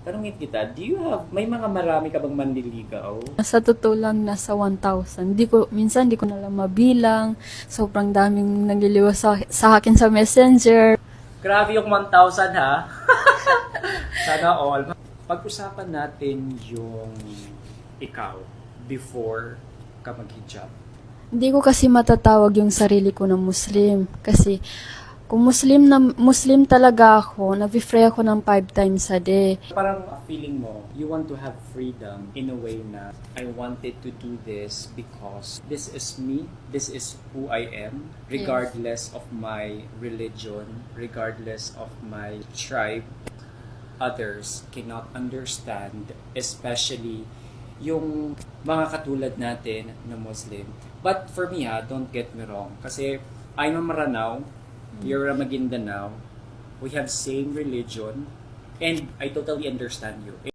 tanungin kita, may mga marami ka bang manliligaw? Sa totoo lang, nasa 1,000. Minsan di ko na lang mabilang. Sobrang daming nagliliwas sa akin sa messenger. Grabe yung 1,000 ha. Sana all. Pag-usapan natin yung ikaw before ka mag-hijab. Hindi ko kasi matatawag yung sarili ko na Muslim. Kasi kung Muslim talaga ako, nag-pray ako ng 5 times a day. Parang feeling mo, you want to have freedom in a way na I wanted to do this because this is me, this is who I am, regardless of my religion, regardless of my tribe. Others cannot understand, especially yung mga katulad natin na Muslim. But for me don't get me wrong, kasi I'm a Maranao, you're a Maguindanao, we have same religion, and I totally understand you.